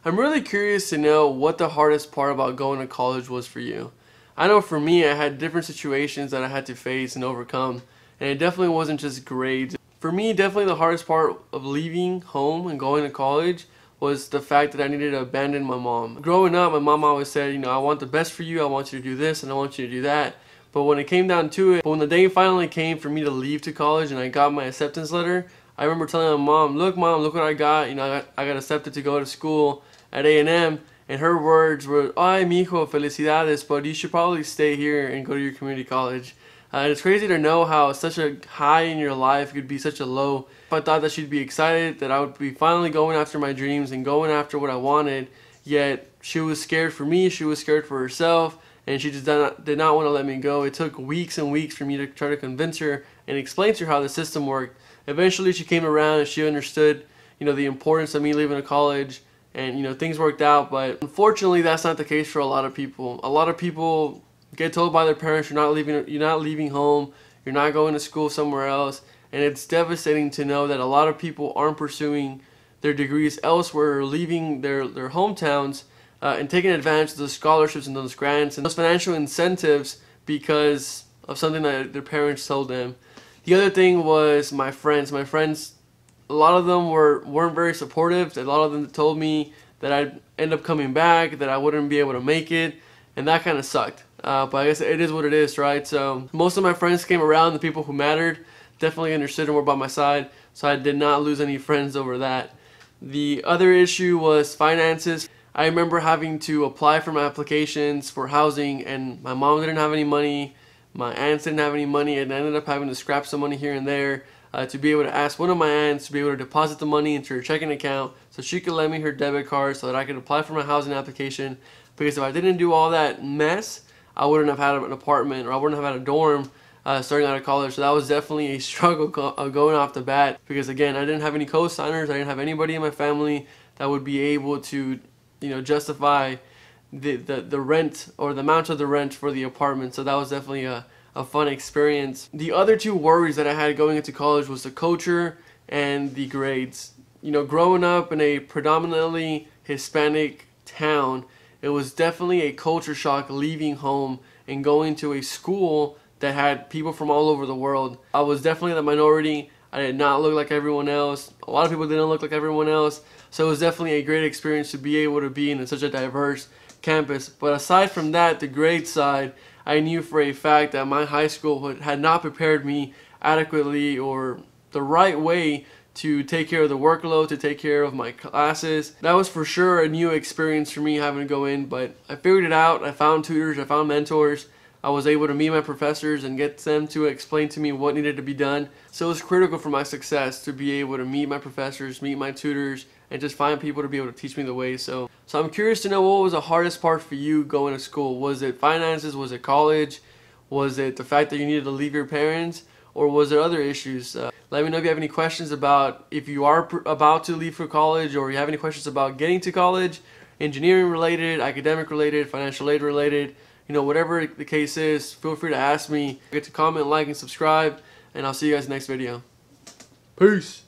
I'm really curious to know what the hardest part about going to college was for you. I know for me, I had different situations that I had to face and overcome, and it definitely wasn't just grades. For me, definitely the hardest part of leaving home and going to college was the fact that I needed to abandon my mom. Growing up, my mom always said, I want the best for you, I want you to do this, and I want you to do that. But when it came down to it, when the day finally came for me to leave to college and I got my acceptance letter, I remember telling my mom, look mom, look what I got. I got accepted to go to school at A&M, and her words were, ay mijo, felicidades, but you should probably stay here and go to your community college. And it's crazy to know how such a high in your life could be such a low. I thought that she'd be excited that I would be finally going after my dreams and going after what I wanted, yet she was scared for me, she was scared for herself, and she just did not want to let me go. It took weeks and weeks for me to try to convince her and explain to her how the system worked. Eventually she came around and she understood, the importance of me leaving to college, and things worked out. But unfortunately that's not the case for a lot of people. A lot of people get told by their parents you're not leaving home, you're not going to school somewhere else, and it's devastating to know that a lot of people aren't pursuing their degrees elsewhere, or leaving their hometowns and taking advantage of those scholarships and those grants and those financial incentives because of something that their parents told them. The other thing was my friends. My friends, a lot of them weren't very supportive. A lot of them told me that I'd end up coming back, that I wouldn't be able to make it, and that kind of sucked. But I guess it is what it is, right? So most of my friends came around, the people who mattered, definitely understood and were by my side, so I did not lose any friends over that. The other issue was finances. I remember having to apply for my applications for housing, and my mom didn't have any money, my aunts didn't have any money, and I ended up having to scrap some money here and there to be able to ask one of my aunts to be able to deposit the money into her checking account so she could lend me her debit card so that I could apply for my housing application. Because if I didn't do all that mess, I wouldn't have had an apartment, or I wouldn't have had a dorm starting out of college. So that was definitely a struggle going off the bat, because again, I didn't have any co-signers, I didn't have anybody in my family that would be able to justify the rent or the amount of the rent for the apartment. So that was definitely a fun experience. The other two worries that I had going into college was the culture and the grades. Growing up in a predominantly Hispanic town, it was definitely a culture shock leaving home and going to a school that had people from all over the world. I was definitely the minority. I did not look like everyone else. A lot of people didn't look like everyone else. So it was definitely a great experience to be able to be in such a diverse campus. But aside from that, the grade side, I knew for a fact that my high school had not prepared me adequately or the right way to take care of the workload, to take care of my classes. That was for sure a new experience for me having to go in, but I figured it out. I found tutors, I found mentors. I was able to meet my professors and get them to explain to me what needed to be done. So it was critical for my success to be able to meet my professors, meet my tutors, and just find people to be able to teach me the way. So I'm curious to know, what was the hardest part for you going to school? Was it finances? Was it college? Was it the fact that you needed to leave your parents? Or was there other issues? Let me know if you have any questions about if you are about to leave for college, or you have any questions about getting to college, engineering related, academic related, financial aid related. Whatever the case is, feel free to ask me. Get to comment, like, and subscribe, and I'll see you guys next video. Peace!